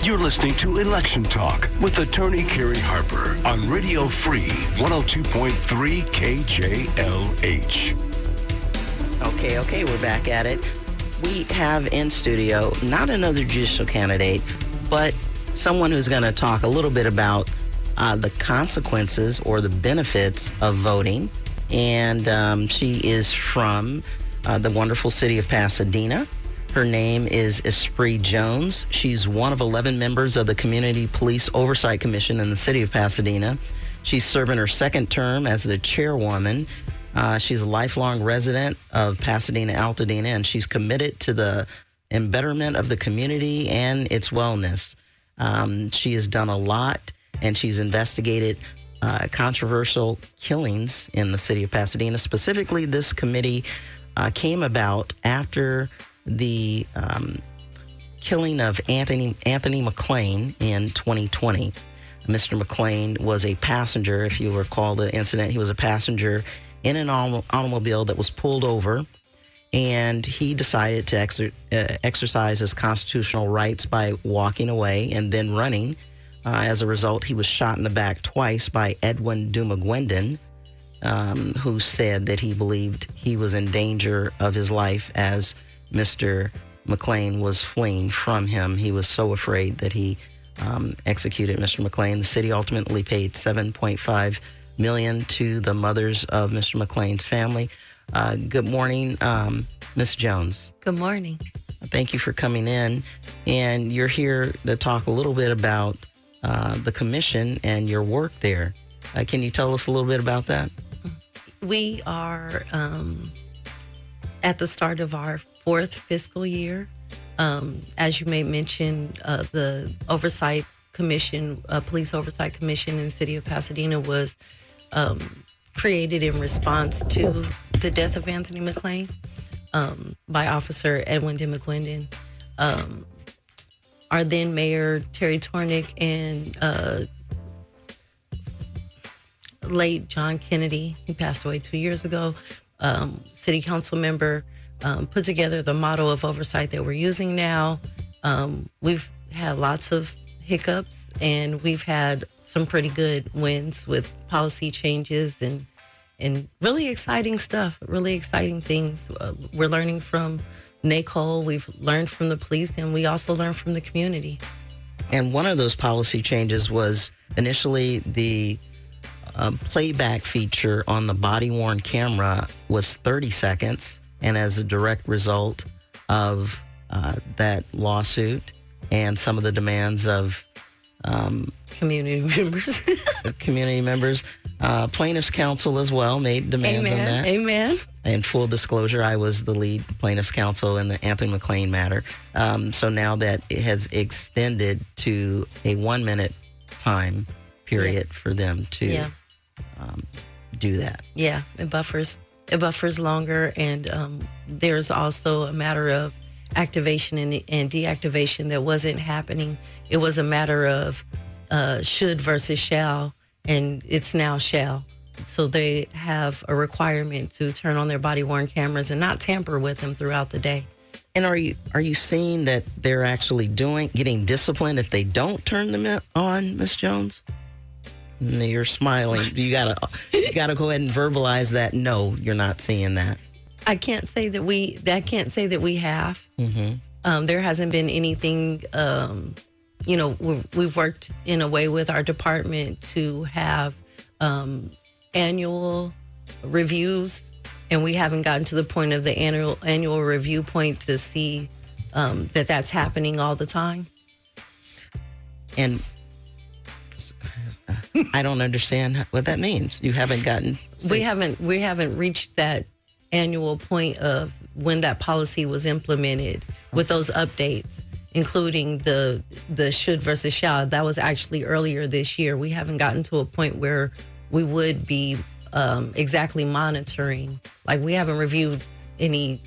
You're listening to Election Talk with Attorney Carrie Harper on Radio Free 102.3 KJLH. Okay, we're back at it. We have in studio not another judicial candidate, but someone who's going to talk a little bit about the consequences or the benefits of voting. And she is from the wonderful city of Pasadena. Her name is Esprit Jones. She's one of 11 members of the Community Police Oversight Commission in the city of Pasadena. She's serving her second term as the chairwoman. She's a lifelong resident of Pasadena, Altadena, and she's committed to the embetterment of the community and its wellness. She has done a lot, and she's investigated controversial killings in the city of Pasadena. Specifically, this committee came about after the killing of Anthony McClain in 2020. Mr. McClain was a passenger, if you recall the incident. He was a passenger in an automobile that was pulled over, and he decided to exercise his constitutional rights by walking away and then running. As a result, he was shot in the back twice by Edwin Dumagwendon, who said that he believed he was in danger of his life as Mr. McClain was fleeing from him. He was so afraid that he executed Mr. McClain. The city ultimately paid $7.5 million to the mothers of Mr. McClain's family. Good morning, Ms. Jones. Good morning. Thank you for coming in. And you're here to talk a little bit about the commission and your work there. Can you tell us a little bit about that? We are at the start of our fourth fiscal year. As you may mention, the Oversight Commission, Police Oversight Commission in the city of Pasadena was created in response to the death of Anthony McClain by Officer Edwin Dumagwendon. Our then Mayor Terry Tornick and late John Kennedy, he passed away 2 years ago, city council member, put together the model of oversight that we're using now. We've had lots of hiccups, and we've had some pretty good wins with policy changes and really exciting stuff, really exciting things. We're learning from NACOL, we've learned from the police, and we also learned from the community. And one of those policy changes was initially the playback feature on the body-worn camera was 30 seconds. And as a direct result of that lawsuit and some of the demands of community members, plaintiffs' counsel as well made demands on that. Amen. In full disclosure, I was the lead plaintiffs' counsel in the Anthony McClain matter. So now that it has extended to a 1 minute time period for them to do that. Yeah, it buffers longer, and there's also a matter of activation and deactivation that wasn't happening. It was a matter of should versus shall, and it's now shall. So they have a requirement to turn on their body-worn cameras and not tamper with them throughout the day. And are you seeing that they're actually getting disciplined if they don't turn them on, Ms. Jones? You're smiling. You gotta go ahead and verbalize that. No, you're not seeing that. I can't say that we have. Mm-hmm. There hasn't been anything. We've worked in a way with our department to have annual reviews, and we haven't gotten to the point of the annual review point to see that that's happening all the time. And I don't understand what that means. You haven't gotten. We haven't reached that annual point of when that policy was implemented with those updates, including the should versus shall. That was actually earlier this year. We haven't gotten to a point where we would be exactly monitoring. Like, we haven't reviewed anything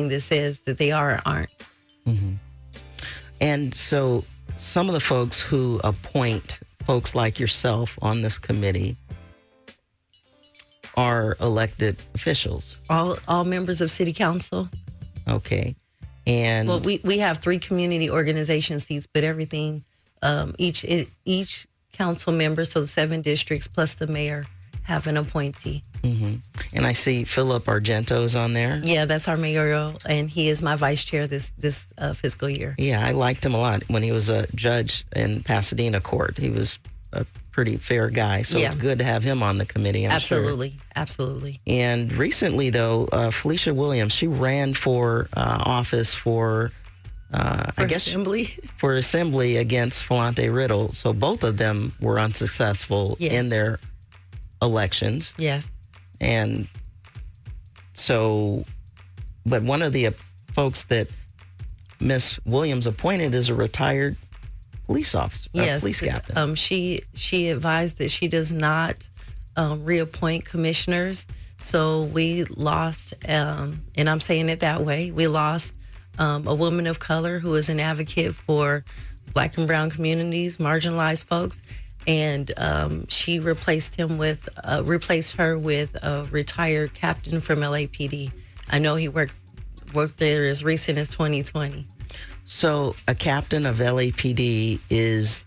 that says that they are or aren't. Mm-hmm. And so some of the folks who appoint folks like yourself on this committee are elected officials. All members of city council. Okay. And Well, we have 3 community organization seats, but everything, each council member, so the 7 districts plus the mayor, have an appointee. and I see Philip Argento's on there. Yeah, that's our mayoral, and he is my vice chair this fiscal year. Yeah, I liked him a lot when he was a judge in Pasadena court. He was a pretty fair guy, so Yeah. it's good to have him on the committee. I'm Absolutely, sure. absolutely. And recently, though, Felicia Williams, she ran for office for, I guess, Assembly. for assembly against Falante Riddle. So both of them were unsuccessful Yes. in their elections. Yes. And so, but one of the folks that Miss Williams appointed is a retired police officer, Yes. police captain. She advised that she does not reappoint commissioners. So we lost, and I'm saying it that way, we lost a woman of color who is an advocate for Black and brown communities, marginalized folks. And she replaced her with a retired captain from LAPD. I know he worked there as recent as 2020. So a captain of LAPD is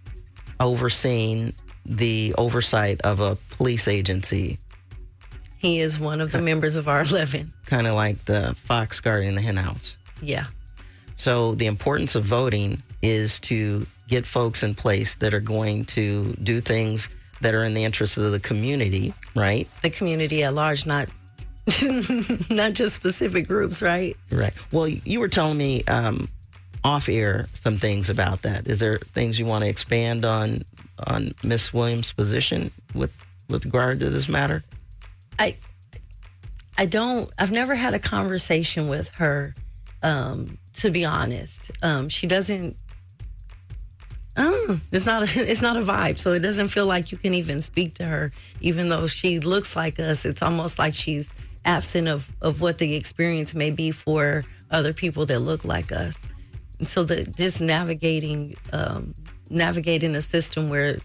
overseeing the oversight of a police agency, He is one of the members of our 11. kind of like the fox guarding the hen house. Yeah. So the importance of voting is to get folks in place that are going to do things that are in the interest of the community, right? The community at large, not not just specific groups, right? Right. Well, you were telling me off air some things about that. Is there things you want to expand on Miss Williams' position with regard to this matter? I've never had a conversation with her, to be honest. She doesn't, it's not a vibe. So it doesn't feel like you can even speak to her, even though she looks like us. It's almost like she's absent of what the experience may be for other people that look like us. And so just navigating a system where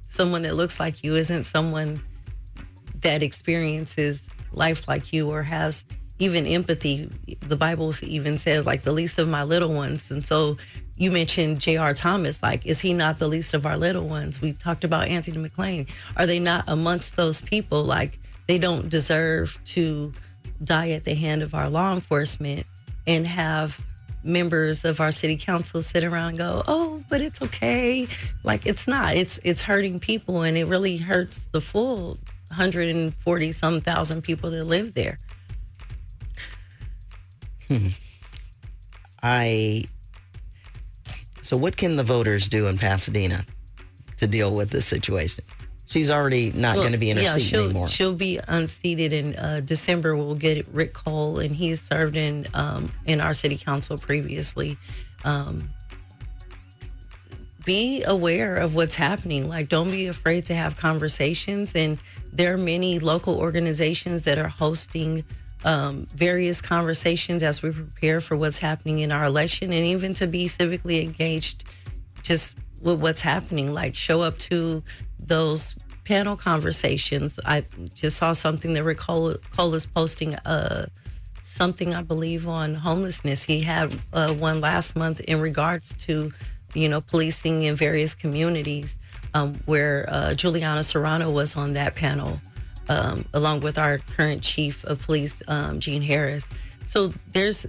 someone that looks like you isn't someone that experiences life like you or has even empathy. The Bible even says, like, the least of my little ones. And so you mentioned J.R. Thomas, like, is he not the least of our little ones? We talked about Anthony McLean. Are they not amongst those people? Like, they don't deserve to die at the hand of our law enforcement and have members of our city council sit around and go, oh, but it's okay. Like, it's not. It's hurting people, and it really hurts the full 140-some thousand people that live there. So what can the voters do in Pasadena to deal with this situation? She's already not going to be in her seat anymore. She'll be unseated in December. We'll get Rick Cole, and he's served in our city council previously. Be aware of what's happening. Like, don't be afraid to have conversations. And there are many local organizations that are hosting various conversations as we prepare for what's happening in our election, and even to be civically engaged just with what's happening. Like, show up to those panel conversations. I just saw something that Rick Cole is posting, something I believe on homelessness. He had one last month in regards to, policing in various communities, where Juliana Serrano was on that panel, along with our current chief of police, Gene Harris. So there's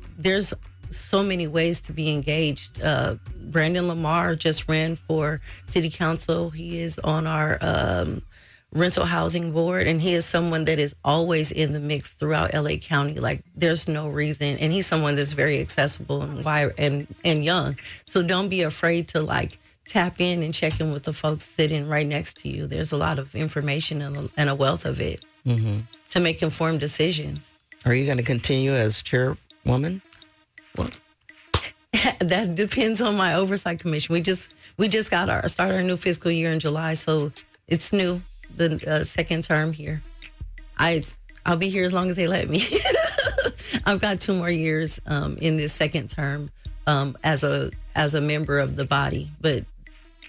so many ways to be engaged. Brandon Lamar just ran for city council. He is on our rental housing board, and he is someone that is always in the mix throughout LA County. Like, there's no reason, and he's someone that's very accessible and wide and young. So don't be afraid to, like, tap in and check in with the folks sitting right next to you. There's a lot of information and a wealth of it to make informed decisions. Are you going to continue as chairwoman? Well, that depends on my oversight commission. We just started our new fiscal year in July, so it's new, the second term here. I'll be here as long as they let me. I've got 2 more years in this second term as a member of the body, but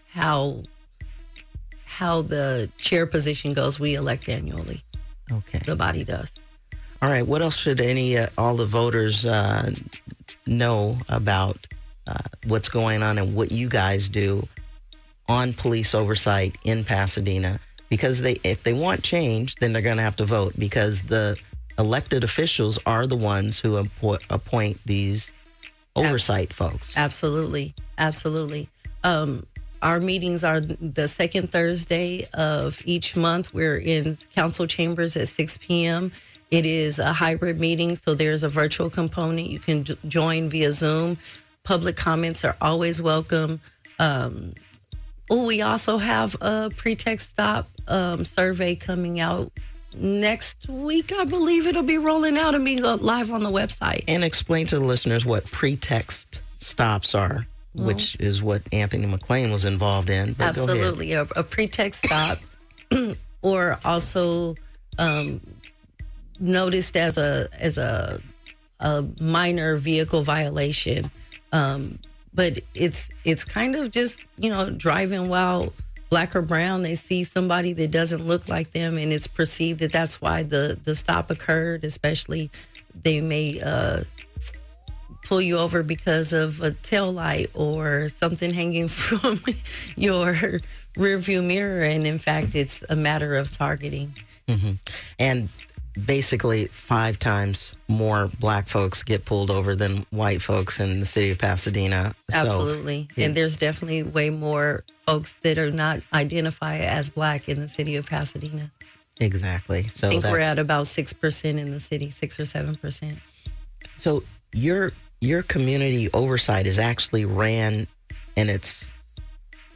how the chair position goes, we elect annually. Okay. The body does. All right. What else should all the voters know about what's going on and what you guys do on police oversight in Pasadena, because if they want change, then they're going to have to vote, because the elected officials are the ones who appoint these oversight folks. Absolutely. Our meetings are the second Thursday of each month. We're in council chambers at 6 p.m. It is a hybrid meeting, so there's a virtual component. You can join via Zoom. Public comments are always welcome. We also have a pretext stop survey coming out next week. I believe it'll be rolling out and being live on the website. And explain to the listeners what pretext stops are, which is what Anthony McLean was involved in. But absolutely. A pretext stop, or also noticed as a minor vehicle violation. But it's kind of just, driving while black or brown. They see somebody that doesn't look like them, and it's perceived that that's why the stop occurred. Especially, they may pull you over because of a tail light or something hanging from your rearview mirror, and in fact, it's a matter of targeting. Mm-hmm. And basically 5 times more black folks get pulled over than white folks in the city of Pasadena. Absolutely. So, and there's definitely way more folks that are not identified as black in the city of Pasadena. Exactly. So I think we're at about 6% in the city, 6 or 7%. So your community oversight is actually ran, and it's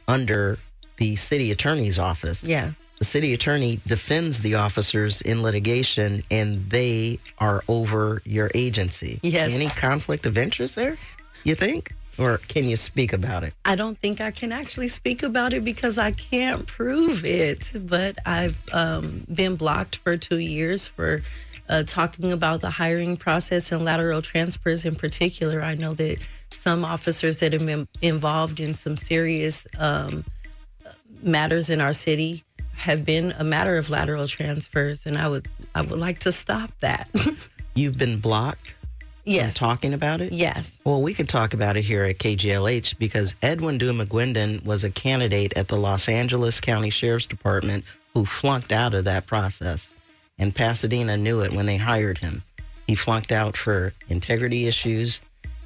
under the city attorney's office. Yes. The city attorney defends the officers in litigation, and they are over your agency. Yes. Any conflict of interest there, you think? Or can you speak about it? I don't think I can actually speak about it because I can't prove it. But I've been blocked for 2 years for talking about the hiring process and lateral transfers in particular. I know that some officers that have been involved in some serious matters in our city have been a matter of lateral transfers, and I would like to stop that. You've been blocked? Yes. From talking about it? Yes. Well, we could talk about it here at KGLH, because Edwin Duma-Gwendon was a candidate at the Los Angeles County Sheriff's Department who flunked out of that process, and Pasadena knew it when they hired him. He flunked out for integrity issues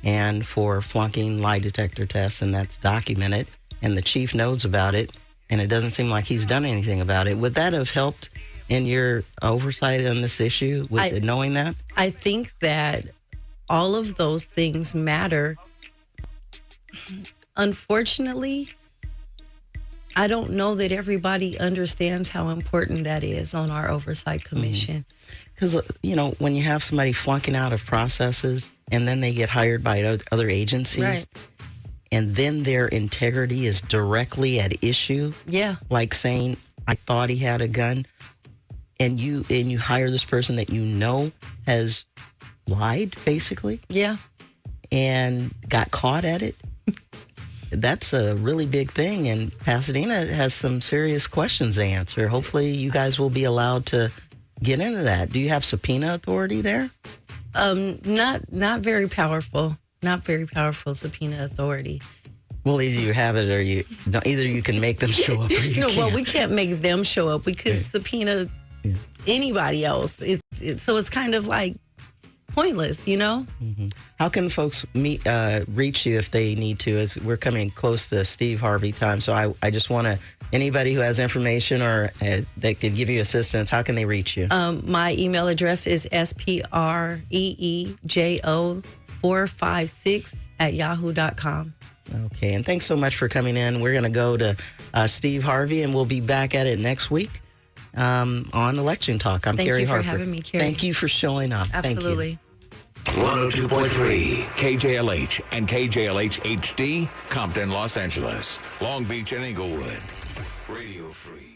and for flunking lie detector tests, and that's documented, and the chief knows about it, and it doesn't seem like he's done anything about it. Would that have helped in your oversight on this issue, with knowing that? I think that all of those things matter. Unfortunately, I don't know that everybody understands how important that is on our oversight commission. Because, when you have somebody flunking out of processes and then they get hired by other agencies, right, and then their integrity is directly at issue. Yeah. Like saying, I thought he had a gun, and you hire this person that has lied, basically. Yeah. And got caught at it. That's a really big thing, and Pasadena has some serious questions to answer. Hopefully you guys will be allowed to get into that. Do you have subpoena authority there? Not very powerful. Not very powerful subpoena authority. Well, either you have it, or either you can make them show up, or you can't. Well, we can't make them show up. We could subpoena anybody else. So it's kind of like pointless, Mm-hmm. How can folks reach you if they need to? As we're coming close to Steve Harvey time, so I just want to, anybody who has information or that could give you assistance, how can they reach you? My email address is spreejo456@yahoo.com. Okay, and thanks so much for coming in. We're going to go to Steve Harvey, and we'll be back at it next week on Election Talk. I'm Carrie Harper. Thank you for having me, Carrie. Thank you for showing up. Absolutely. Thank you. 102.3 KJLH and KJLH HD, Compton, Los Angeles, Long Beach, and Inglewood. Radio Free.